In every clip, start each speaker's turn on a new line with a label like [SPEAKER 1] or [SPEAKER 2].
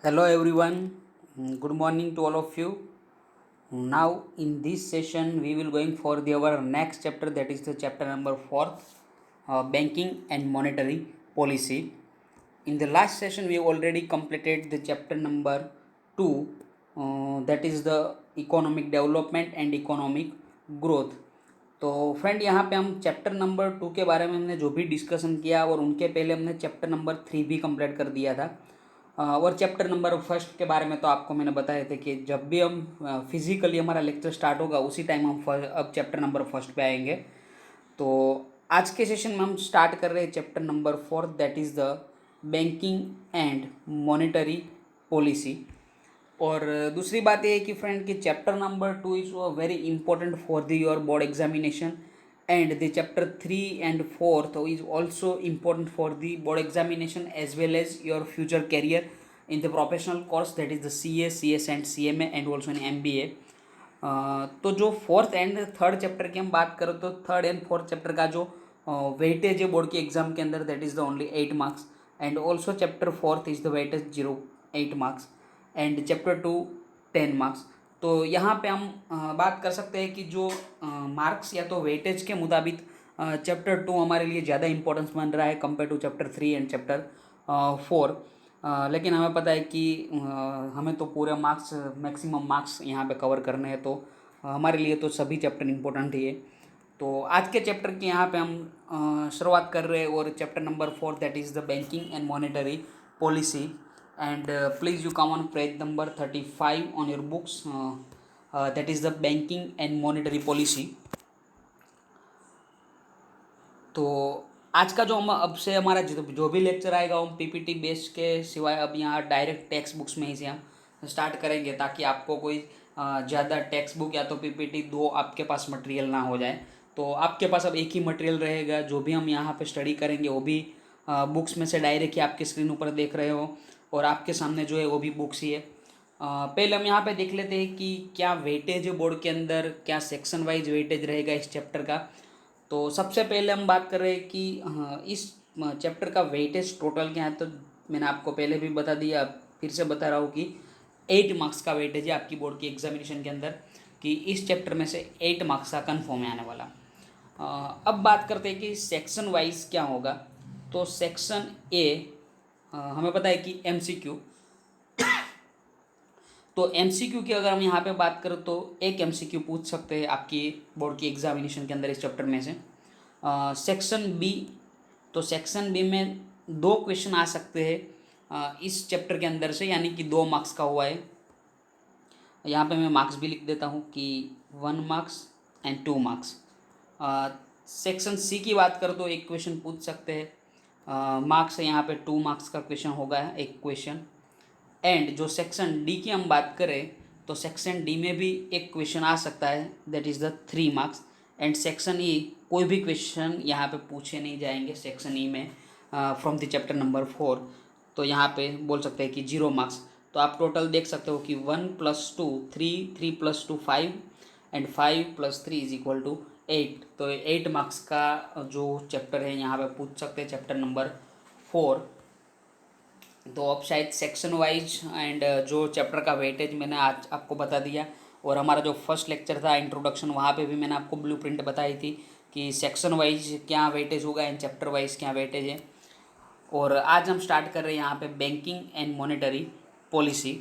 [SPEAKER 1] Hello everyone. Good morning to all of you. Now in this session we will going for our next chapter, that is the chapter number 4, banking and monetary policy. In the last session we have already completed the chapter number 2, that is the economic development and economic growth. तो friend यहाँ पे हम chapter number 2 के बारे में हमने जो भी डिस्कशन किया और उनके पहले हमने चैप्टर नंबर 3 भी कंप्लीट कर दिया था। और चैप्टर नंबर फर्स्ट के बारे में तो आपको मैंने बताए थे कि जब भी हम फिजिकली हमारा लेक्चर स्टार्ट होगा उसी टाइम हम अब चैप्टर नंबर फर्स्ट पे आएंगे। तो आज के सेशन में हम स्टार्ट कर रहे हैं chapter number 4, that is the banking and monetary policy. और दूसरी बात ये है कि फ्रेंड कि chapter number 2 is very important for the your board examination, and the chapter 3 and 4 is also important for the board examination as well as your future career in the professional course, that is the CS and CMA and also in MBA। तो जो fourth and third chapter की हम बात करें तो third and fourth chapter का जो weightage है बोर्ड के एग्जाम के अंदर, that is the only 8 marks, and also chapter fourth is the weightage 8 marks, and chapter 2 10 marks. तो यहाँ पे हम बात कर सकते हैं कि जो मार्क्स या तो वेटेज के मुताबिक चैप्टर 2 हमारे लिए ज़्यादा इंपॉर्टेंस बन रहा है compare to chapter 3 and chapter 4। लेकिन हमें पता है कि हमें तो पूरे मार्क्स, मैक्सिमम मार्क्स यहाँ पे कवर करने हैं, तो हमारे लिए तो सभी चैप्टर इंपॉर्टेंट ही है। तो आज के चैप्टर की यहाँ पे हम शुरुआत कर रहे हैं, और chapter number 4 that is the banking and monetary policy. And please you come on page number 35 on your books, that is the banking and monetary policy. तो आज का जो हम अब से हमारा जो भी लेक्चर आएगा हम PPT बेस के सिवाय अब यहाँ डायरेक्ट टेक्स्ट बुक्स में ही से हम स्टार्ट करेंगे, ताकि आपको कोई ज़्यादा टेक्स्ट बुक या तो PPT दो आपके पास मटेरियल ना हो जाए। तो आपके पास अब एक ही मटेरियल रहेगा, जो भी हम यहाँ पे स्टडी करेंगे वो भी बुक्स में से डायरेक्ट ही आपके स्क्रीन ऊपर देख रहे हो, और आपके सामने जो है वो भी बुक्स ही है। पहले हम यहाँ पे देख लेते हैं कि क्या वेटेज है बोर्ड के अंदर, क्या सेक्शन वाइज वेटेज रहेगा इस चैप्टर का। तो सबसे पहले हम बात कर रहे हैं कि इस चैप्टर का वेटेज टोटल क्या है। तो मैंने आपको पहले भी बता दिया, फिर से बता रहा हूँ कि 8 मार्क्स का वेटेज है आपकी बोर्ड की एग्जामिनेशन के अंदर, कि इस चैप्टर में से 8 मार्क्स का कन्फर्म है आने वाला। अब बात करते हैं कि सेक्शन वाइज क्या होगा। तो सेक्शन ए हमें पता है कि MCQ। तो MCQ की अगर हम यहाँ पे बात करें तो एक MCQ पूछ सकते हैं आपकी बोर्ड की एग्जामिनेशन के अंदर इस चैप्टर में से। सेक्शन बी, तो सेक्शन बी में 2 क्वेश्चन आ सकते हैं इस चैप्टर के अंदर से, यानी कि 2 मार्क्स का हुआ है। यहाँ पे मैं मार्क्स भी लिख देता हूँ कि 1 marks and 2 marks. Section C की बात करें तो एक क्वेश्चन पूछ सकते हैं, मार्क्स है यहाँ पे 2 मार्क्स का क्वेश्चन होगा एक क्वेश्चन। एंड जो सेक्शन डी की हम बात करें तो सेक्शन डी में भी एक क्वेश्चन आ सकता है, that is the 3 marks. And section E कोई भी क्वेश्चन यहाँ पे पूछे नहीं जाएंगे सेक्शन ई में फ्रॉम द चैप्टर नंबर 4। तो यहाँ पे बोल सकते हैं कि 0 मार्क्स। तो आप टोटल देख सकते हो कि 1 + 2 3, 3 + 2 5, एंड 5 + 3 = 8। तो 8 मार्क्स का जो चैप्टर है यहाँ पे पूछ सकते हैं, चैप्टर नंबर 4। तो अब शायद सेक्शन वाइज एंड जो चैप्टर का वेटेज मैंने आज आपको बता दिया, और हमारा जो फर्स्ट लेक्चर था इंट्रोडक्शन, वहाँ पे भी मैंने आपको ब्लूप्रिंट बताई थी कि सेक्शन वाइज क्या वेटेज होगा एंड चैप्टर वाइज क्या वेटेज है। और आज हम स्टार्ट कर रहे हैं यहाँ पे बैंकिंग एंड मॉनेटरी पॉलिसी।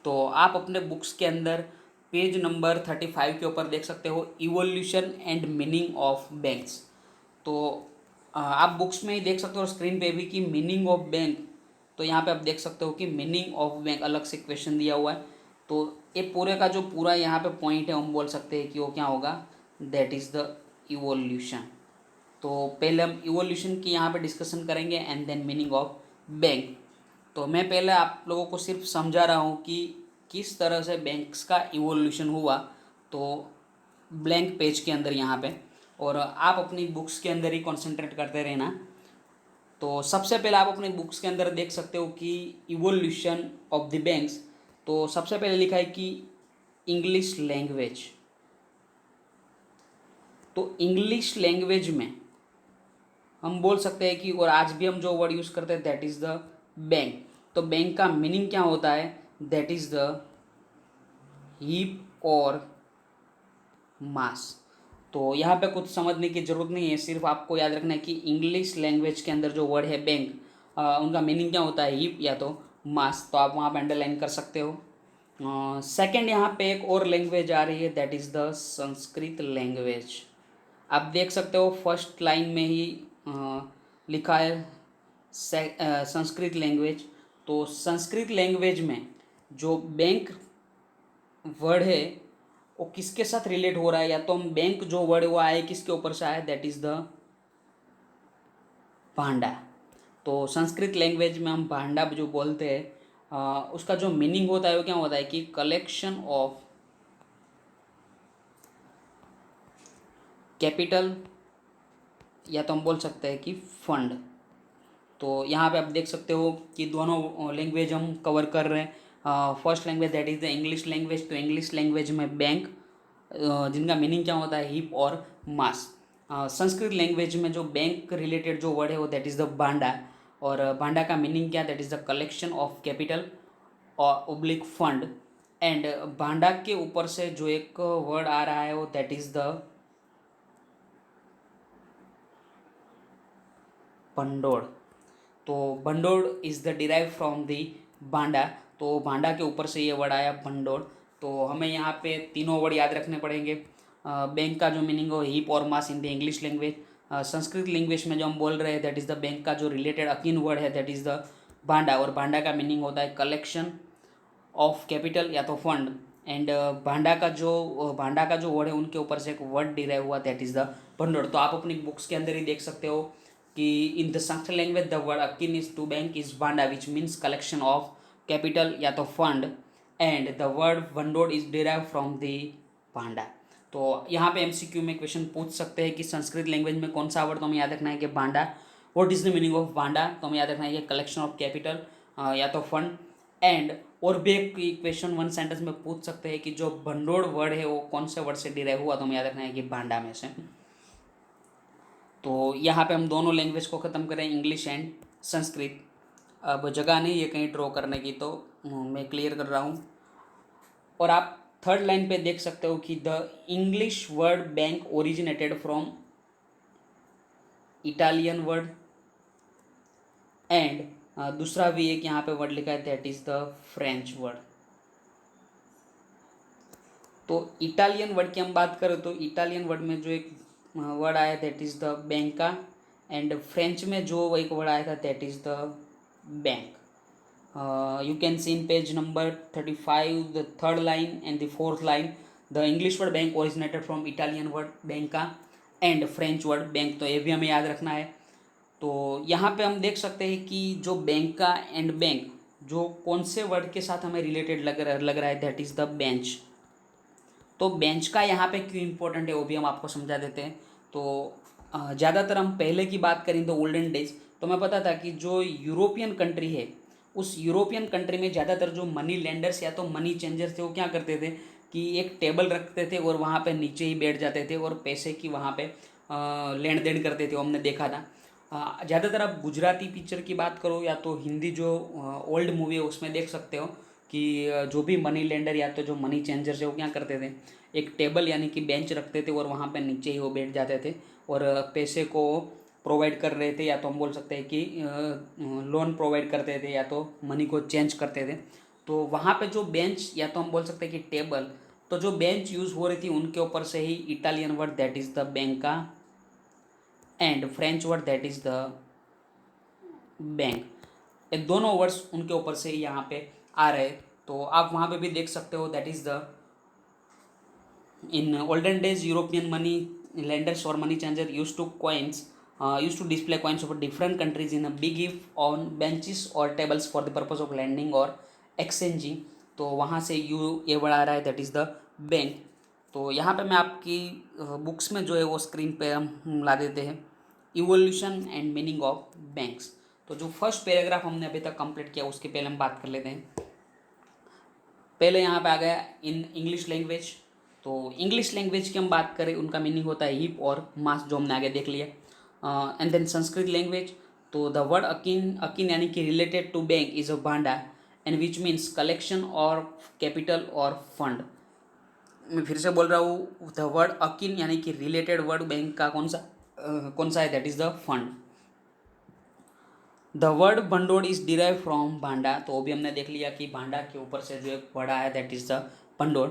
[SPEAKER 1] तो आप अपने बुक्स के अंदर पेज नंबर 35 के ऊपर देख सकते हो evolution and meaning of banks. तो आप बुक्स में ही देख सकते हो स्क्रीन पे भी कि मीनिंग ऑफ बैंक। तो यहाँ पे आप देख सकते हो कि मीनिंग ऑफ बैंक अलग से क्वेश्चन दिया हुआ है। तो ये पूरे का जो पूरा यहाँ पे पॉइंट है हम बोल सकते हैं कि वो क्या होगा, दैट इज़ द इवोल्यूशन। तो पहले हम इवोल्यूशन की यहाँ पे डिस्कशन करेंगे and then meaning of bank. तो मैं पहले आप लोगों को सिर्फ समझा रहा हूँ कि किस तरह से बैंक्स का इवोल्यूशन हुआ। तो ब्लैंक पेज के अंदर यहाँ पे, और आप अपनी बुक्स के अंदर ही कंसंट्रेट करते रहना। तो सबसे पहले आप अपनी बुक्स के अंदर देख सकते हो कि इवोल्यूशन ऑफ द बैंक्स। तो सबसे पहले लिखा है कि इंग्लिश लैंग्वेज। तो इंग्लिश लैंग्वेज में हम बोल सकते हैं कि, और आज भी हम जो वर्ड यूज़ करते हैं दैट इज़ द बैंक। तो बैंक का मीनिंग क्या होता है, दैट इज द हीप और मास। तो यहाँ पे कुछ समझने की ज़रूरत नहीं है, सिर्फ आपको याद रखना है कि इंग्लिश लैंग्वेज के अंदर जो वर्ड है बैंक, उनका मीनिंग क्या होता है, हीप या तो मास। तो आप वहाँ पे अंडरलाइन कर सकते हो। सेकंड यहाँ पे एक और लैंग्वेज आ रही है, that is the Sanskrit language. आप देख सकते हो फर्स्ट लाइन में ही लिखा है संस्कृत लैंग्वेज। तो संस्कृत लैंग्वेज में जो बैंक वर्ड है वो किसके साथ रिलेट हो रहा है, या तो हम बैंक जो वर्ड है वो आए किसके ऊपर से आया, दैट इज द भांडा। तो संस्कृत लैंग्वेज में हम भांडा जो बोलते हैं, उसका जो मीनिंग होता है वो क्या होता है कि कलेक्शन ऑफ कैपिटल, या तो हम बोल सकते हैं कि फंड। तो यहाँ पे आप देख सकते हो कि दोनों लैंग्वेज हम कवर कर रहे हैं। First language that is the English language. तो इंग्लिश लैंग्वेज में बैंक, जिनका मीनिंग क्या होता है, हिप और मास। संस्कृत लैंग्वेज में जो बैंक रिलेटेड जो वर्ड है वो दैट इज़ द भांडा। और भांडा का मीनिंग क्या, that is the collection of capital और ओब्लिक फंड। एंड भांडा के ऊपर से जो एक वर्ड आ रहा है वो दैट इज़ द भंडोड़। तो भंडोड़ is the derive from the भांडा। तो भांडा के ऊपर से ये वर्ड आया भंडोड़। तो हमें यहाँ पे तीनों वर्ड याद रखने पड़ेंगे। बैंक का जो मीनिंग हो हीप और mass in the English language. Sanskrit language में जो हम बोल रहे हैं दैट इज़ द बैंक का जो रिलेटेड अकीन वर्ड है दैट इज़ द भांडा। और भांडा का मीनिंग होता है कलेक्शन ऑफ कैपिटल या तो फंड। एंड भांडा का जो वर्ड है उनके ऊपर से एक वर्ड डिराइव हुआ दैट इज़ द भंडोड़। तो आप अपनी बुक्स के अंदर ही देख सकते हो कि in the Sanskrit language the word akin is to bank is bhanda which means collection of capital या तो fund. And the word भंडोड़ is derive from the bhanda. तो यहाँ पे एमसीक्यू में क्वेश्चन पूछ सकते हैं कि संस्कृत लैंग्वेज में कौन सा वर्ड, तो हमें याद रखना है कि भांडा। What is the meaning of भांडा, तो हमें याद रखना है कि कलेक्शन ऑफ कैपिटल या तो फंड। एंड और भी एक क्वेश्चन वन सेंटेंस में पूछ सकते हैं कि जो भंडोड़ वर्ड है वो कौन से वर्ड से डिराइव हुआ, तो हमें याद रखना है कि भांडा में से। तो यहाँ पे हम दोनों लैंग्वेज को ख़त्म करें, इंग्लिश एंड संस्कृत। अब जगह नहीं है कहीं ड्रॉ करने की, तो मैं क्लियर कर रहा हूँ। और आप थर्ड लाइन पे देख सकते हो कि the English word bank originated from Italian word. And दूसरा भी एक यहाँ पे वर्ड लिखा है that is the French word. तो इटालियन वर्ड की हम बात करें तो इटालियन वर्ड में जो एक वर्ड आया that is the banca. And French में जो एक वर्ड आया था that is the bank. You can see in page number 35 the third line and the fourth line the English word bank originated from Italian word banca and French word bank। तो ये भी हमें याद रखना है। तो यहाँ पे हम देख सकते हैं कि जो बैंका एंड बैंक जो कौन से वर्ड के साथ हमें रिलेटेड लग रहा है दैट इज़ द बेंच। तो बेंच का यहाँ पे क्यों इंपॉर्टेंट है वो भी हम आपको समझा देते हैं। तो ज़्यादातर हम पहले की बात करें तो ओल्डन डेज, तो मैं पता था कि जो यूरोपियन कंट्री है उस यूरोपियन कंट्री में ज़्यादातर जो मनी लेंडर्स या तो मनी चेंजर्स थे वो क्या करते थे कि एक टेबल रखते थे और वहाँ पे नीचे ही बैठ जाते थे और पैसे की वहाँ पे लेन देन करते थे, वो हमने देखा था। ज़्यादातर आप गुजराती पिक्चर की बात करो या तो हिंदी जो ओल्ड मूवी है उसमें देख सकते हो कि जो भी मनी लेंडर या तो जो मनी चेंजर्स है वो क्या करते थे, एक टेबल यानी कि बेंच रखते थे और वहाँ पे नीचे ही वो बैठ जाते थे और पैसे को प्रोवाइड कर रहे थे, या तो हम बोल सकते हैं कि लोन प्रोवाइड करते थे या तो मनी को चेंज करते थे। तो वहाँ पे जो बेंच या तो हम बोल सकते हैं कि टेबल, तो जो बेंच यूज़ हो रही थी उनके ऊपर से ही Italian word that is the banca and French word that is the bank, ये दोनों वर्ड्स उनके ऊपर से यहाँ पे आ रहे। तो आप वहाँ पे भी देख सकते हो that is the in olden days European money lenders or money changer used to display coins of different countries in a big heap on benches or tables for the purpose of lending or exchanging। तो वहाँ से ये word आ रहा है that is the bank. तो यहाँ पे मैं आपकी बुक्स में जो है वो स्क्रीन पे हम ला देते हैं evolution and meaning of banks. तो जो फर्स्ट पैराग्राफ हमने अभी तक कंप्लीट किया उसके पहले हम बात कर लेते हैं। पहले यहाँ पे आ गया इन इंग्लिश लैंग्वेज। तो इंग्लिश लैंग्वेज की हम बात करें उनका मीनिंग होता है हिप और मास, जो हमने आगे देख लिया। एंड देन संस्कृत लैंग्वेज, तो द वर्ड अकीन, अकीन यानी कि related to bank is a bhanda and which means collection और कैपिटल और फंड। मैं फिर से बोल रहा हूँ, द वर्ड अकीन यानी कि रिलेटेड वर्ड बैंक का कौन सा है, that is the fund. The word भंडोड़ is derive from bhanda, तो वो भी हमने देख लिया कि भांडा के ऊपर से जो एक वर्ड आया that is the bhandod.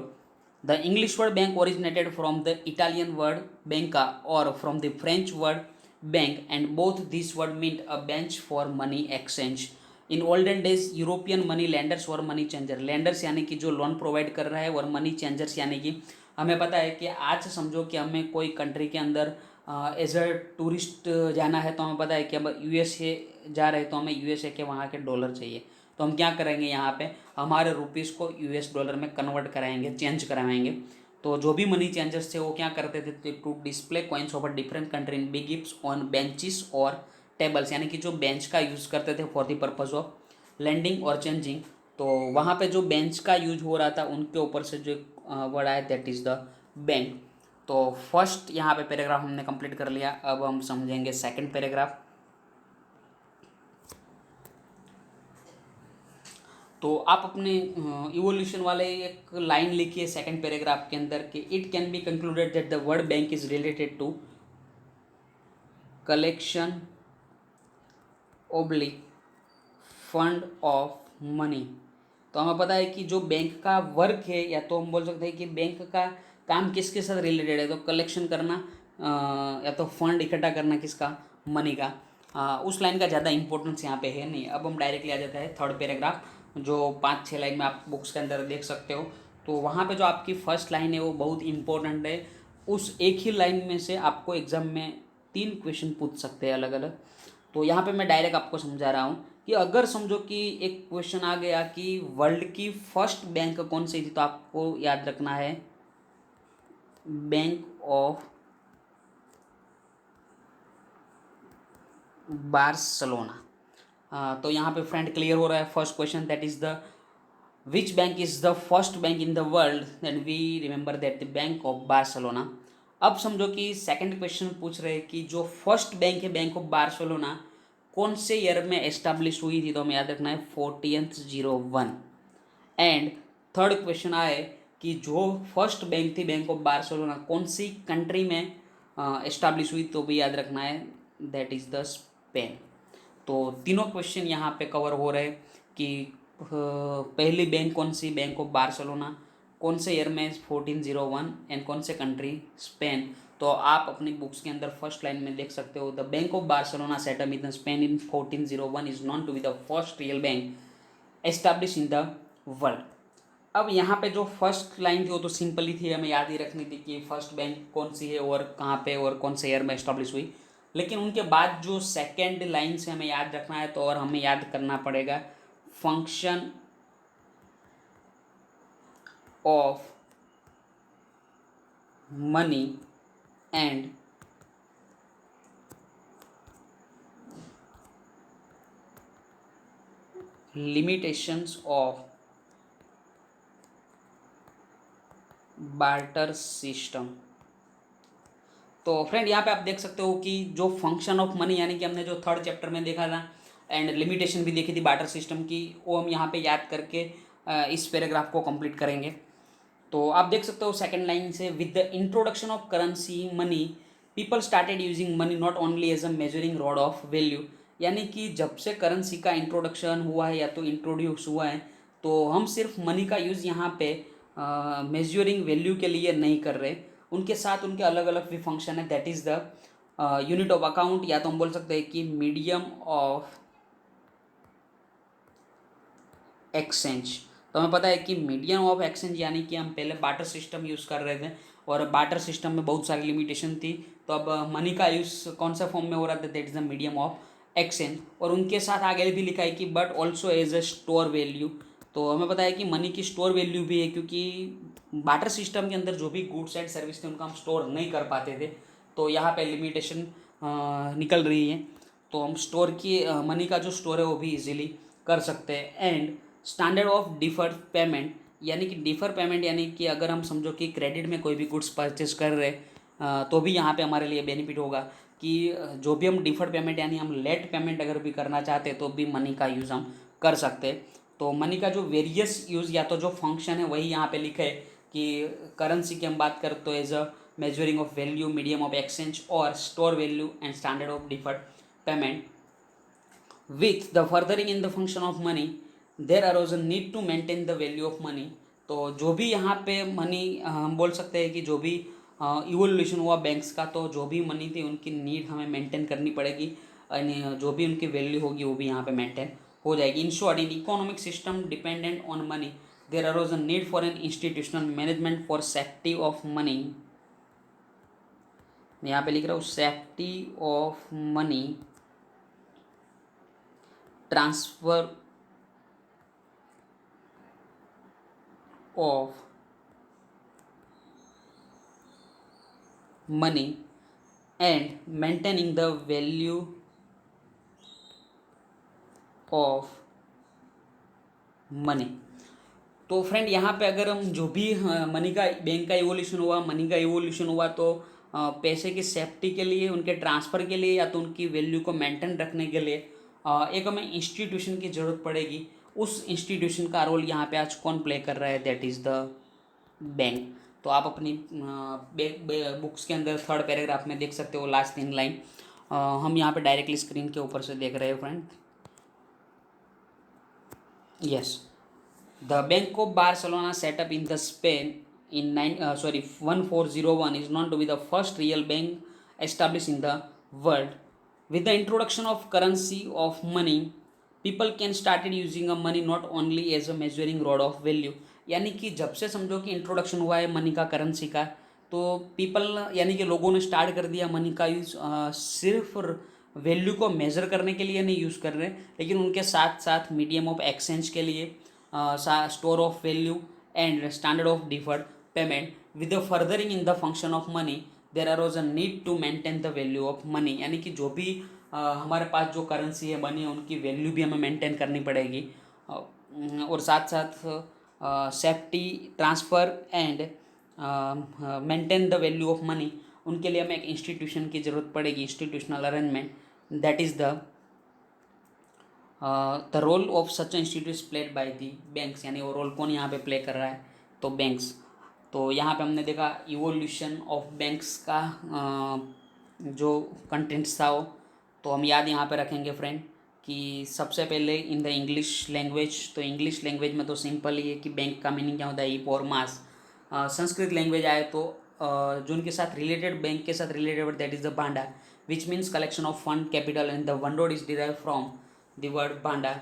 [SPEAKER 1] The English word bank originated from the Italian word banca और from the French word bank and both this word meant a bench for money exchange. In olden days European money lenders और money changer, lenders यानी कि जो loan provide कर रहा है, और money changers यानी कि हमें पता है कि आज समझो कि हमें कोई कंट्री के अंदर एज अ टूरिस्ट जाना है, तो हमें पता है कि अब यूएसए जा रहे हैं तो हमें यूएसए के वहाँ के डॉलर चाहिए, तो हम क्या करेंगे, यहाँ पे हमारे रुपीज़ को यूएस डॉलर में कन्वर्ट कराएंगे, चेंज कराएंगे। तो जो भी मनी चेंजर्स थे वो क्या करते थे, to display coins of a different country in big gifts on benches और टेबल्स, यानी कि जो बेंच का यूज़ करते थे for the purpose of lending और चेंजिंग। तो वहाँ पे जो बेंच का यूज हो रहा था उनके ऊपर से जो वर्ड आया दैट इज़ द बैंक। तो फर्स्ट यहाँ पे पैराग्राफ हमने कंप्लीट कर लिया। अब हम समझेंगे सेकंड पैराग्राफ। तो आप अपने इवोल्यूशन वाले एक लाइन लिखिए सेकंड पैराग्राफ के अंदर कि it can be concluded that the word bank is related to collection oblique fund of money. तो हमें पता है कि जो बैंक का वर्क है, या तो हम बोल सकते हैं कि बैंक का काम किसके साथ रिलेटेड है, तो कलेक्शन करना या तो फंड इकट्ठा करना, किसका, मनी का। उस लाइन का ज़्यादा इंपॉर्टेंस यहाँ पे है नहीं। अब हम डायरेक्टली आ जाता है थर्ड पैराग्राफ, जो 5-6 लाइन में आप बुक्स के अंदर देख सकते हो। तो वहाँ पे जो आपकी फर्स्ट लाइन है वो बहुत इंपॉर्टेंट है। उस एक ही लाइन में से आपको एग्जाम में 3 क्वेश्चन पूछ सकते हैं अलग अलग। तो यहाँ पे मैं डायरेक्ट आपको समझा रहा हूँ कि अगर समझो कि एक क्वेश्चन आ गया कि वर्ल्ड की फर्स्ट बैंक कौन सी थी, तो आपको याद रखना है बैंक ऑफ बार्सिलोना। तो यहाँ पे फ्रेंड क्लियर हो रहा है first question, that is the which bank is the first bank in the world, then we remember that the bank of Barcelona. अब समझो कि सेकंड क्वेश्चन पूछ रहे हैं कि जो फर्स्ट बैंक है बैंक ऑफ बार्सिलोना कौन से ईयर में एस्टाब्लिश हुई थी, तो हमें याद रखना है 1401। एंड थर्ड क्वेश्चन आए कि जो फर्स्ट बैंक थी बैंक ऑफ बार्सिलोना कौन सी कंट्री में एस्टाब्लिश हुई, तो भी याद रखना है दैट इज़ द स्पेन। तो तीनों क्वेश्चन यहाँ पे कवर हो रहे कि पहली बैंक कौन सी, बैंक ऑफ बार्सिलोना, कौन से ईयर में 1401, एंड कौन से कंट्री, स्पेन। तो आप अपनी बुक्स के अंदर फर्स्ट लाइन में देख सकते हो, the bank of Barcelona set up in Spain in 1401 is known to be the first real bank establish in the world. अब यहाँ पे जो फर्स्ट लाइन थी वो तो सिंपल ही थी, हमें याद ही रखनी थी कि फर्स्ट बैंक कौन सी है और कहाँ पे और कौन से ईयर में एस्टैब्लिश हुई। लेकिन उनके बाद जो सेकेंड लाइन से हमें याद रखना है, तो और हमें याद करना पड़ेगा function of money and limitations of barter system. तो फ्रेंड यहाँ पे आप देख सकते हो कि जो फंक्शन ऑफ मनी यानी कि हमने जो थर्ड चैप्टर में देखा था, एंड लिमिटेशन भी देखी थी बार्टर सिस्टम की, वो हम यहाँ पे याद करके इस पैराग्राफ को कंप्लीट करेंगे। तो आप देख सकते हो सेकंड लाइन से, with the introduction of currency money people started using money not only as a measuring rod of value. यानी कि जब से करेंसी का इंट्रोडक्शन हुआ है या तो इंट्रोड्यूस हुआ है, तो हम सिर्फ मनी का यूज़ यहाँ पे मेजरिंग वैल्यू के लिए नहीं कर रहे, उनके साथ उनके अलग अलग भी फंक्शन है, that is the unit of account, या तो हम बोल सकते हैं कि मीडियम ऑफ एक्सचेंज। तो हमें पता है कि मीडियम ऑफ एक्सचेंज यानी कि हम पहले बार्टर सिस्टम यूज़ कर रहे थे, और बार्टर सिस्टम में बहुत सारी लिमिटेशन थी, तो अब मनी का यूज़ कौन सा फॉर्म में हो रहा था, that is the medium of exchange. और उनके साथ आगे भी लिखा है कि but also as a store value. तो हमें पता है कि मनी की स्टोर वैल्यू भी है, क्योंकि बार्टर सिस्टम के अंदर जो भी गुड्स एंड सर्विस थे उनका हम स्टोर नहीं कर पाते थे, तो यहाँ पे लिमिटेशन निकल रही है। तो हम स्टोर की मनी का जो स्टोर है वो भी इजीली कर सकते हैं। And standard of deferred payment, यानी कि डिफर पेमेंट यानी कि अगर हम समझो कि क्रेडिट में कोई भी गुड्स परचेज कर रहे तो भी यहाँ पे हमारे लिए बेनिफिट होगा कि जो भी हम डिफर्ड पेमेंट यानी हम लेट पेमेंट अगर भी करना चाहते हैं तो भी मनी का यूज़ हम कर सकते हैं। तो मनी का जो वेरियस यूज़ या तो जो फंक्शन है वही यहाँ पे लिखा है कि करेंसी की हम बात करें तो as a measuring of value, medium of exchange और store value and standard of deferred payment with the furthering in the function of money there arose a need to maintain the value of money। तो जो भी यहाँ पे money हम बोल सकते हैं कि जो भी इवोल्यूशन हुआ बैंक्स का, तो जो भी मनी थी उनकी नीड हमें मेंटेन करनी पड़ेगी यानी जो भी उनकी वैल्यू होगी वो भी यहाँ पे मेंटेन हो जाएगी। In short in economic system dependent on money there arose a need for an institutional management for safety of money. यहाँ पे लिख रहा हूँ safety of money transfer of money and maintaining the value of money। तो friend यहाँ पे अगर हम जो भी मनी का बैंक का इवोल्यूशन हुआ, मनी का इवोल्यूशन हुआ तो पैसे की सेफ्टी के लिए, उनके ट्रांसफ़र के लिए या तो उनकी वैल्यू को मेंटेन रखने के लिए एक हमें इंस्टीट्यूशन की ज़रूरत पड़ेगी। उस इंस्टीट्यूशन का रोल यहाँ पे आज कौन प्ले कर रहा है, दैट इज़ द बैंक। तो आप अपनी बुक्स के अंदर थर्ड पैराग्राफ में देख सकते हो लास्ट 3 लाइन। हम यहाँ पे डायरेक्टली स्क्रीन के ऊपर से देख रहे हैं friend. Yes, the bank of Barcelona setup in the Spain in 1401 is known to be the first real bank established in the world। With the introduction of currency of money, people can started using a money not only as a measuring rod of value। यानी कि जब से समझो कि introduction हुआ है money का, currency का, तो पीपल यानी कि लोगों ने स्टार्ट कर दिया मनी का यूज़ सिर्फ वैल्यू को मेज़र करने के लिए नहीं यूज़ कर रहे, लेकिन उनके साथ साथ मीडियम ऑफ एक्सचेंज के लिए, store of value and standard of deferred payment. With the furthering in the function of money there are was a need to maintain the value of money. यानी कि जो भी हमारे पास जो करेंसी है, money है, उनकी वैल्यू भी हमें मेंटेन करनी पड़ेगी और साथ साथ safety, transfer and maintain the value of money, उनके लिए हमें एक इंस्टीट्यूशन की ज़रूरत पड़ेगी, institutional arrangement. That is the role of such institute played by the banks. यानी वो रोल कौन यहाँ पे प्ले कर रहा है, तो बैंक्स। तो यहाँ पे हमने देखा इवोल्यूशन ऑफ बैंक्स का जो कंटेंट्स था वो, तो हम याद यहाँ पे रखेंगे फ्रेंड कि सबसे पहले इन द इंग्लिश लैंग्वेज। तो इंग्लिश लैंग्वेज में तो सिंपल ही है कि बैंक का मीनिंग क्या होता है, हीप और मास। संस्कृत लैंग्वेज आए तो जो उनके साथ रिलेटेड, बैंक के साथ related, that is the Banda which means collection of fund capital and the one road is derive from the word Banda.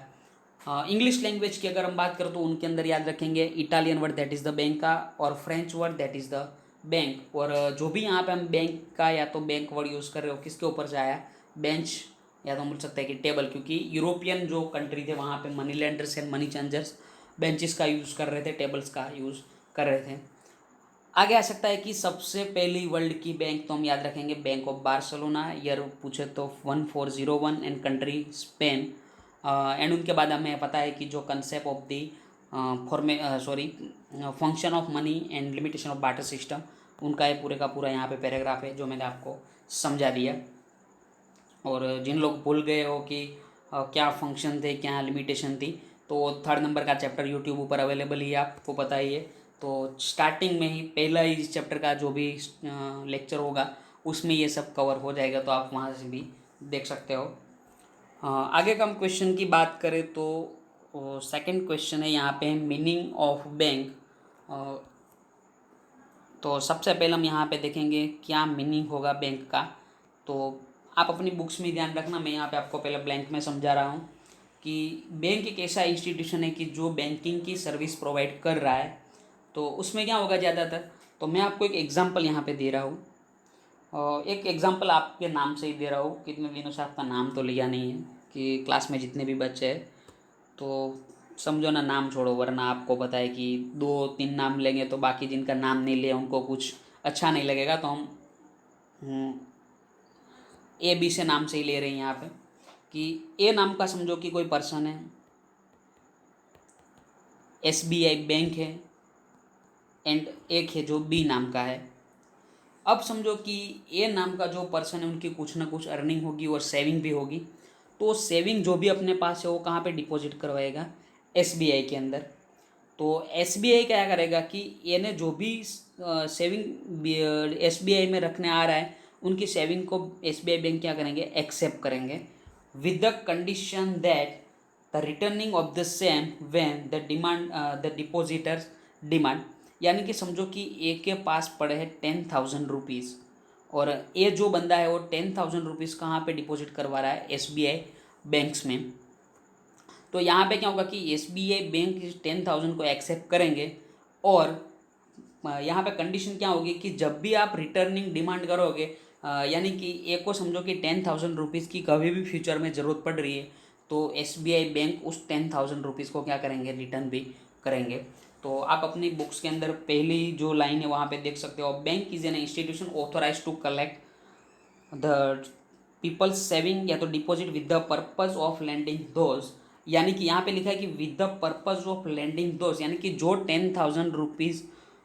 [SPEAKER 1] English language की अगर हम बात करें तो उनके अंदर याद रखेंगे Italian word that is the bank का और French word that is the bank. और जो भी यहाँ पे हम बैंक का या तो बैंक वर्ड यूज़ कर रहे हो, किसके ऊपर से आया, बेंच, या तो हम बोल सकते हैं कि टेबल, क्योंकि यूरोपियन जो कंट्री थे वहाँ पे money lenders and money changers benches का यूज़ कर रहे थे, टेबल्स का यूज़ कर रहे थे। आगे आ सकता है कि सबसे पहली वर्ल्ड की बैंक, तो हम याद रखेंगे बैंक ऑफ बार्सिलोना। ईयर पूछे तो 1401 एंड कंट्री स्पेन। एंड उनके बाद हमें पता है कि जो concept of the function of money and limitation of barter system, उनका ये पूरे का पूरा यहाँ पे पैराग्राफ है जो मैंने आपको समझा दिया। और जिन लोग भूल गए हो कि क्या फंक्शन थे, क्या लिमिटेशन थी, तो 3rd नंबर का चैप्टर यूट्यूब ऊपर अवेलेबल ही है, आपको पता ही है। तो स्टार्टिंग में ही पहला ही इस चैप्टर का जो भी लेक्चर होगा उसमें ये सब कवर हो जाएगा, तो आप वहाँ से भी देख सकते हो। आगे का हम क्वेश्चन की बात करें तो सेकंड क्वेश्चन है यहाँ पे मीनिंग ऑफ बैंक। तो सबसे पहले हम यहाँ पे देखेंगे क्या मीनिंग होगा बैंक का। तो आप अपनी बुक्स में ध्यान रखना, मैं यहाँ पे आपको पहले ब्लैंक में समझा रहा हूँ कि बैंक एक ऐसा इंस्टीट्यूशन है कि जो बैंकिंग की सर्विस प्रोवाइड कर रहा है। तो उसमें क्या होगा ज़्यादातर, तो मैं आपको एक एग्जांपल यहाँ पे दे रहा हूँ, एक एग्जांपल आपके नाम से ही दे रहा हूँ। कितने दिनों से आपका नाम तो लिया नहीं है कि क्लास में जितने भी बच्चे हैं, तो समझो ना, नाम छोड़ो, वरना आपको पता है कि 2-3 नाम लेंगे तो बाकी जिनका नाम नहीं लिया उनको कुछ अच्छा नहीं लगेगा। तो हम AB से नाम से ही ले रहे हैं यहाँ पे कि ए नाम का समझो कि कोई पर्सन है, SBI बैंक है, एंड एक है जो B नाम का है। अब समझो कि ए नाम का जो पर्सन है उनकी कुछ ना कुछ अर्निंग होगी और सेविंग भी होगी, तो सेविंग जो भी अपने पास है वो कहाँ पे डिपॉजिट करवाएगा, एसबीआई के अंदर। तो एसबीआई क्या करेगा कि ये ने जो भी सेविंग एसबीआई में रखने आ रहा है उनकी सेविंग को एसबीआई बैंक क्या करेंगे, एक्सेप्ट करेंगे with the condition that the returning of the same when the demand the depositors demand. यानी कि समझो कि ए के पास पड़े हैं 10,000 रुपीज़ और ये जो बंदा है वो 10,000 रुपीज़ कहाँ पे डिपॉजिट करवा रहा है, एसबीआई बैंक्स में। तो यहाँ पे क्या होगा कि एसबीआई बैंक इस 10,000 को एक्सेप्ट करेंगे और यहाँ पे कंडीशन क्या होगी कि जब भी आप रिटर्निंग डिमांड करोगे, यानी कि एक को समझो कि 10,000 रुपीज़ की कभी भी फ्यूचर में ज़रूरत पड़ रही है तो एसबीआई बैंक उस 10,000 रुपीज़ को क्या करेंगे, रिटर्न भी करेंगे। तो आप अपनी बुक्स के अंदर पहली जो लाइन है वहाँ पे देख सकते हो, bank is an institution authorize to collect the people's saving या तो deposit with the purpose of lending those. यानी कि यहाँ पे लिखा है कि with the purpose of lending those, यानी कि जो 10,000 रुपीज़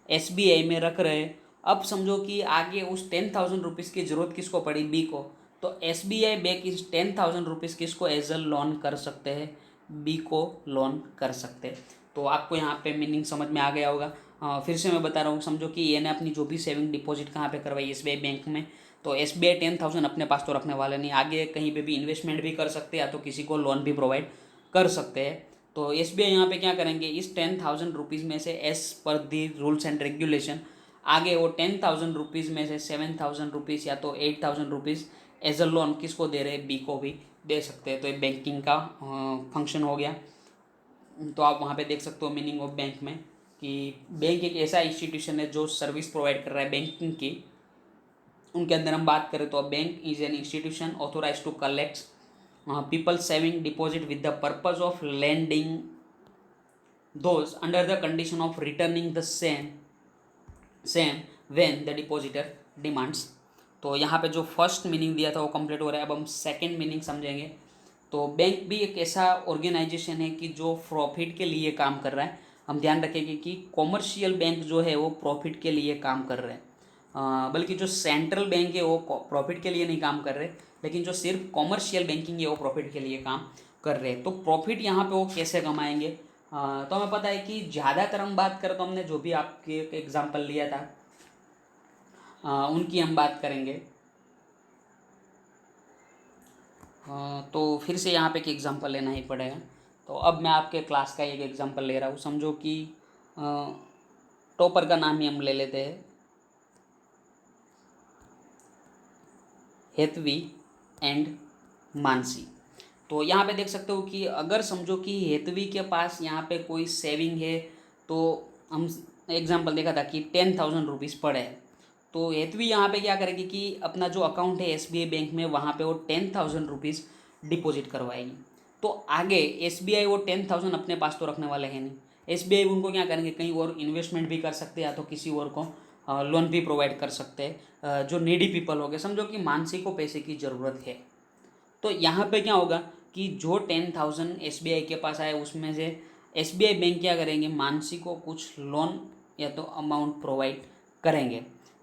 [SPEAKER 1] एसबीआई में रख रहे हैं, अब समझो कि आगे उस 10,000 रुपीज़ की ज़रूरत किसको पड़ी, बी को, तो एसबीआई बैंक इस 10,000 रुपीज़ किसको एज अ लोन कर सकते हैं, बी को लोन कर सकते हैं। तो आपको यहाँ पे मीनिंग समझ में आ गया होगा। फिर से मैं बता रहा हूँ, समझो कि ये ने अपनी जो भी सेविंग डिपॉजिट कहाँ पे करवाई, एसबीआई बैंक में, तो एसबीआई 10,000 अपने पास तो रखने वाले नहीं, आगे कहीं पे भी इन्वेस्टमेंट भी कर सकते हैं या तो किसी को लोन भी प्रोवाइड कर सकते हैं। तो एसबीआई यहाँ पे क्या करेंगे, इस 10,000 रुपीज़ में से as per the rules and regulation आगे वो 10,000 रुपीज़ में से 7,000 रुपीज़ या तो 8,000 रुपीज़ एज अ लोन किसको दे रहे हैं, बी को भी दे सकते हैं। तो ये बैंकिंग का फंक्शन हो गया। तो आप वहाँ पे देख सकते हो मीनिंग ऑफ बैंक में कि बैंक एक ऐसा इंस्टीट्यूशन है जो सर्विस प्रोवाइड कर रहा है बैंकिंग की। उनके अंदर हम बात करें तो bank is an institution authorize to collect people saving deposit with the purpose of lending those under the condition of returning the same when the depositor demands। तो यहाँ पे जो फर्स्ट मीनिंग दिया था वो कंप्लीट हो रहा है। अब हम सेकंड मीनिंग समझेंगे। तो बैंक भी एक ऐसा ऑर्गेनाइजेशन है कि जो प्रॉफिट के लिए काम कर रहा है। हम ध्यान रखेंगे कि कॉमर्शियल बैंक जो है वो प्रॉफिट के लिए काम कर रहे हैं, बल्कि जो सेंट्रल बैंक है वो प्रॉफिट के लिए नहीं काम कर रहे, लेकिन जो सिर्फ कॉमर्शियल बैंकिंग है वो प्रॉफिट के लिए काम कर रहे हैं। तो प्रॉफिट यहाँ पे वो कैसे कमाएंगे, तो हमें पता है कि ज़्यादातर हम बात करें तो हमने जो भी आपके एग्जांपल लिया था उनकी हम बात करेंगे। तो फिर से यहाँ पे एक एग्जांपल लेना ही पड़ेगा। तो अब मैं आपके क्लास का एक एग्जांपल ले रहा हूँ। समझो कि टॉपर का नाम ही हम ले लेते हैं, हेतवी एंड मानसी। तो यहाँ पे देख सकते हो कि अगर समझो कि हेतवी के पास यहाँ पे कोई सेविंग है, तो हम एग्जांपल देखा था कि 10,000 रुपीज़ पड़े हैं। तो हेतवी यहाँ पे क्या करेगी कि अपना जो अकाउंट है एसबीआई बैंक में वहाँ पे वो 10,000 रुपीज़ डिपॉजिट करवाएगी। तो आगे एसबीआई वो 10,000 अपने पास तो रखने वाले हैं नहीं, एसबीआई उनको क्या करेंगे, कहीं और इन्वेस्टमेंट भी कर सकते हैं या तो किसी और को लोन भी प्रोवाइड कर सकते हैं। जो नीडी पीपल हो गए, समझो कि मानसी को पैसे की ज़रूरत है, तो यहाँ पे क्या होगा कि जो 10,000 एसबीआई के पास आए उसमें से एसबीआई बैंक क्या करेंगे, मानसी को कुछ लोन या तो अमाउंट प्रोवाइड करेंगे,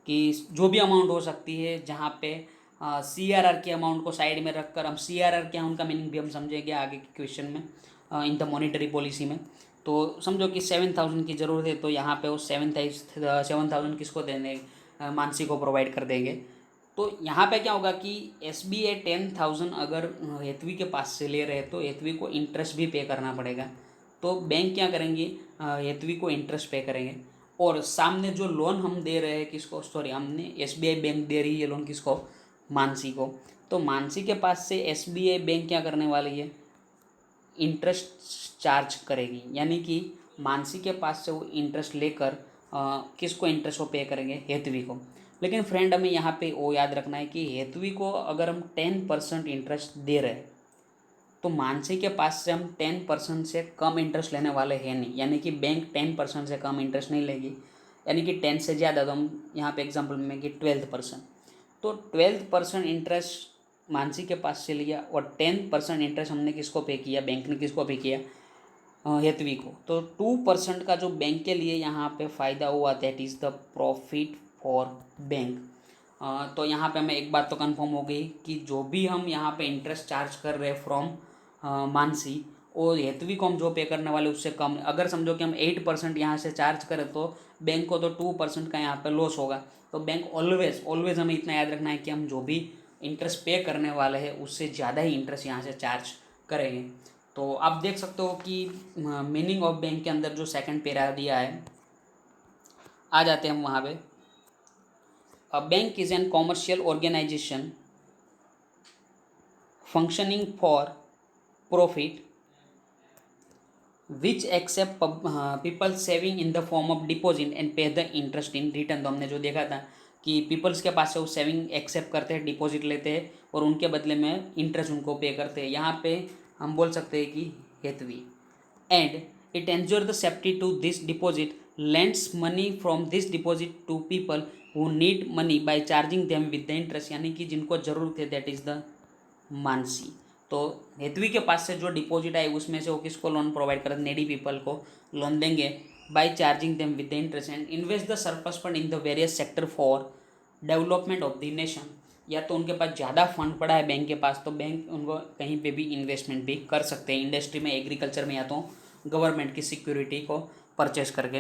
[SPEAKER 1] कि जो भी अमाउंट हो सकती है, जहाँ पे सीआरआर के अमाउंट को साइड में रखकर, हम सीआरआर क्या उनका मीनिंग भी हम समझेंगे आगे के क्वेश्चन में इन द मॉनेटरी पॉलिसी में। तो समझो कि 7,000 की ज़रूरत है, तो यहाँ पे वो 7,000 किसको देंगे, मानसी को प्रोवाइड कर देंगे। तो यहाँ पे क्या होगा कि एसबीआई 10,000 अगर हेतवी के पास से ले रहे हैं तो हेतवी को इंटरेस्ट भी पे करना पड़ेगा। तो बैंक क्या करेंगे, हेतवी को इंटरेस्ट पे करेंगे, और सामने जो लोन हम दे रहे हैं किसको, सॉरी हमने एसबीआई बैंक दे रही है लोन किसको, मानसी को। तो मानसी के पास से एसबीआई बैंक क्या करने वाली है, इंटरेस्ट चार्ज करेगी, यानी कि मानसी के पास से वो इंटरेस्ट लेकर किसको इंटरेस्ट को पे करेंगे, हेतवी को। लेकिन फ्रेंड हमें यहाँ पे वो याद रखना है कि हेतवी को अगर हम 10% इंटरेस्ट दे रहे हैं तो मानसी के पास से हम 10% से कम इंटरेस्ट लेने वाले हैं नहीं, यानी कि बैंक 10% से कम इंटरेस्ट नहीं लेगी, यानी कि 10 से ज़्यादा, तो हम यहाँ पे एग्जांपल में कि 12%। तो 12% इंटरेस्ट मानसी के पास से लिया और 10% इंटरेस्ट हमने किसको पे किया, बैंक ने किसको पे किया, हेतवी को। तो 2% का जो बैंक के लिए यहाँ पे फ़ायदा हुआ, that is the profit for bank. तो यहाँ पे हमें एक बात तो कंफर्म हो गई कि जो भी हम यहाँ पे इंटरेस्ट चार्ज कर रहे हैं फ्रॉम मानसी, और हेतवी को हम जो पे करने वाले उससे कम। अगर समझो कि हम 8% यहाँ से चार्ज करें तो बैंक को तो 2% का यहाँ पे लॉस होगा। तो बैंक ऑलवेज हमें इतना याद रखना है कि हम जो भी इंटरेस्ट पे करने वाले हैं उससे ज़्यादा ही इंटरेस्ट यहाँ से चार्ज करेंगे। तो आप देख सकते हो कि मीनिंग ऑफ बैंक के अंदर जो सेकंड पैरा दिया है, आ जाते हैं हम वहाँ पे। A bank is an commercial organisation functioning for profit which accept people saving in the form of deposit and pay the interest in return। तो हमने जो देखा था कि पीपल्स के पास से वो सेविंग एक्सेप्ट करते हैं, डिपॉजिट लेते हैं और उनके बदले में इंटरेस्ट उनको पे करते हैं। यहाँ पे हम बोल सकते हैं कि हेतवी and it ensure the safety to this deposit lends money from this deposit to people who need money by charging them with the interest. यानी कि जिनको ज़रूरत है दैट इज़ द मानसी। तो हेतवी के पास से जो डिपॉजिट आए उसमें से वो किसको लोन प्रोवाइड करते, नेडी पीपल को लोन देंगे by charging them with the interest and invest the surplus fund in the various sector for development of the nation. या तो उनके पास ज़्यादा फंड पड़ा है बैंक के पास तो बैंक उनको कहीं पे भी इन्वेस्टमेंट भी कर सकते हैं, इंडस्ट्री में, एग्रीकल्चर में, या तो गवर्नमेंट की सिक्योरिटी को परचेज करके।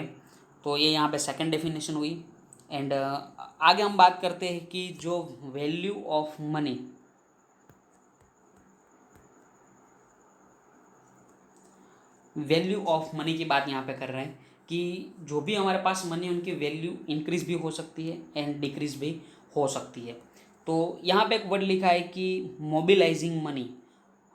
[SPEAKER 1] तो ये यहाँ पे सेकंड डेफिनेशन हुई। एंड आगे हम बात करते हैं कि जो value of money, value of money की बात यहाँ पे कर रहे हैं कि जो भी हमारे पास मनी उनकी वैल्यू इंक्रीज भी हो सकती है एंड डिक्रीज भी हो सकती है। तो यहाँ पे एक वर्ड लिखा है कि mobilising money.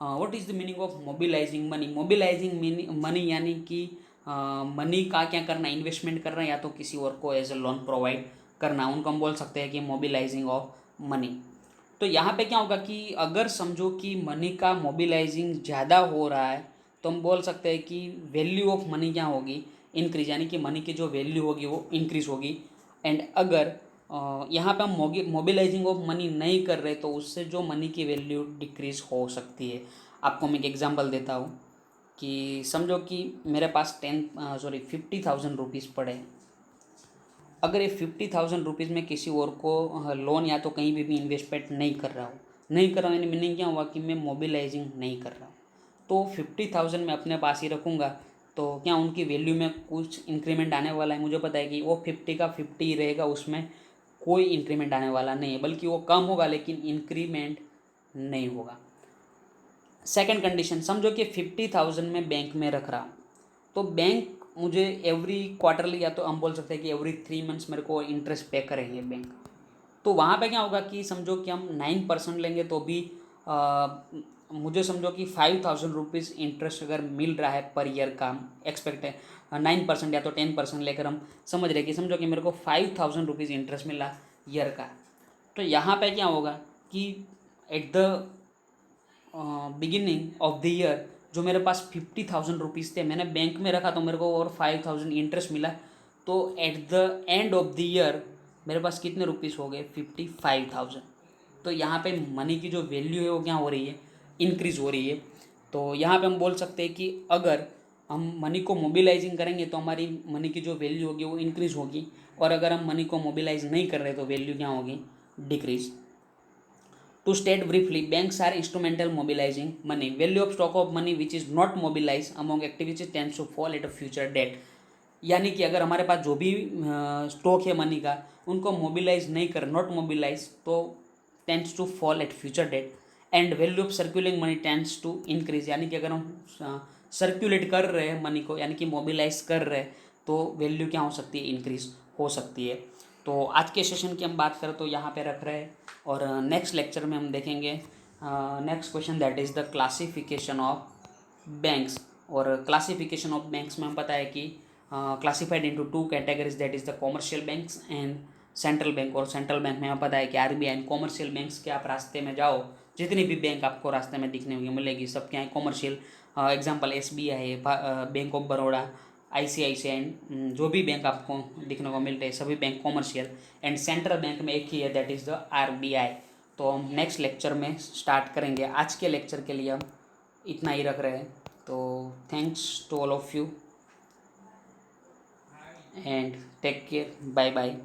[SPEAKER 1] What is the meaning of mobilising money? Mobilising money यानी कि मनी का क्या करना, इन्वेस्टमेंट करना या तो किसी और को एज ए लोन प्रोवाइड करना, उनको हम बोल सकते हैं कि मोबिलाइजिंग ऑफ मनी। तो यहाँ पे क्या होगा कि अगर समझो कि मनी का मोबिलाइजिंग ज़्यादा हो रहा है तो हम बोल सकते हैं कि वैल्यू ऑफ मनी क्या होगी, इंक्रीज, यानी कि मनी की जो वैल्यू होगी वो इंक्रीज होगी। एंड अगर यहाँ पे हम मोबिलाइजिंग ऑफ मनी नहीं कर रहे तो उससे जो मनी की वैल्यू डिक्रीज हो सकती है। आपको मैं एक एग्जांपल देता हूँ कि समझो कि मेरे पास 50,000 रुपीज़ पड़े हैं। अगर ये 50,000 रुपीज़ में किसी और को लोन या तो कहीं भी इन्वेस्टमेंट नहीं कर रहा हूँ यानी मीनिंग क्या हुआ कि मैं मोबिलाइजिंग नहीं कर रहा हूँ, तो 50,000 मैं अपने पास ही रखूँगा तो क्या उनकी वैल्यू में कुछ इंक्रीमेंट आने वाला है? मुझे पता है कि वो 50 का 50 ही रहेगा, उसमें कोई इंक्रीमेंट आने वाला नहीं है, बल्कि वो कम होगा लेकिन इंक्रीमेंट नहीं होगा। सेकंड कंडीशन, समझो कि 50,000 में बैंक में रख रहा हूँ तो बैंक मुझे एवरी क्वार्टरली या तो हम बोल सकते हैं कि एवरी 3 मंथ्स मेरे को इंटरेस्ट पे करेंगे बैंक। तो वहाँ पे क्या होगा कि समझो कि हम 9% लेंगे तो भी मुझे समझो कि 5,000 रुपीज़ इंटरेस्ट अगर मिल रहा है पर ईयर का, एक्सपेक्ट है 9% या तो 10% लेकर हम समझ रहे कि समझो कि मेरे को 5,000 रुपीज़ इंटरेस्ट मिला ईयर का। तो यहाँ पे क्या होगा कि at the beginning of the year जो मेरे पास 50,000 रुपीज़ थे मैंने बैंक में रखा तो मेरे को और 5,000 इंटरेस्ट मिला, तो at the end of the year मेरे पास कितने रुपीज़ हो गए? 55,000। तो यहाँ पे मनी की जो वैल्यू है वो क्या हो रही है? इंक्रीज़ हो रही है। तो यहाँ पे हम बोल सकते हैं कि अगर हम मनी को मोबिलाइजिंग करेंगे तो हमारी मनी की जो वैल्यू होगी वो इंक्रीज़ होगी, और अगर हम मनी को मोबिलाइज नहीं कर रहे तो वैल्यू क्या होगी? Decrease. To state briefly, banks are instrumental mobilizing money. Value of stock of money which is not mobilized among activities tends to fall at a future date. यानी कि अगर हमारे पास जो भी स्टॉक है मनी का उनको मोबिलाइज नहीं कर, नॉट मोबिलाइज, तो tends to fall at future date. And value of circulating money tends to increase, यानी कि अगर हम सर्कुलेट कर रहे हैं मनी को यानी कि मोबिलाइज कर रहे हैं तो वैल्यू क्या हो सकती है? इंक्रीज हो सकती है। तो आज के सेशन की हम बात करें तो यहाँ पे रख रहे हैं, और नेक्स्ट लेक्चर में हम देखेंगे next question that is the classification of banks. और क्लासिफिकेशन ऑफ बैंक्स में हम पता है कि classified into 2 categories that is the commercial banks and central bank. और सेंट्रल बैंक में हमें पता है कि आरबीआई। एंड कॉमर्शियल बैंक्स के आप रास्ते में जाओ, जितनी भी बैंक आपको रास्ते में दिखने होगी मिलेगी, सब क्या है? कॉमर्शियल। एग्जाम्पल एसबीआई है, बैंक ऑफ बड़ौदा, आईसीआईसीआई, जो भी बैंक आपको दिखने को मिलते हैं सभी bank commercial. And central bank में एक ही है दैट इज़ द आरबीआई। तो हम नेक्स्ट लेक्चर में स्टार्ट करेंगे। आज के लेक्चर के लिए हम इतना ही रख रहे हैं। तो thanks to all of you and take care, bye bye.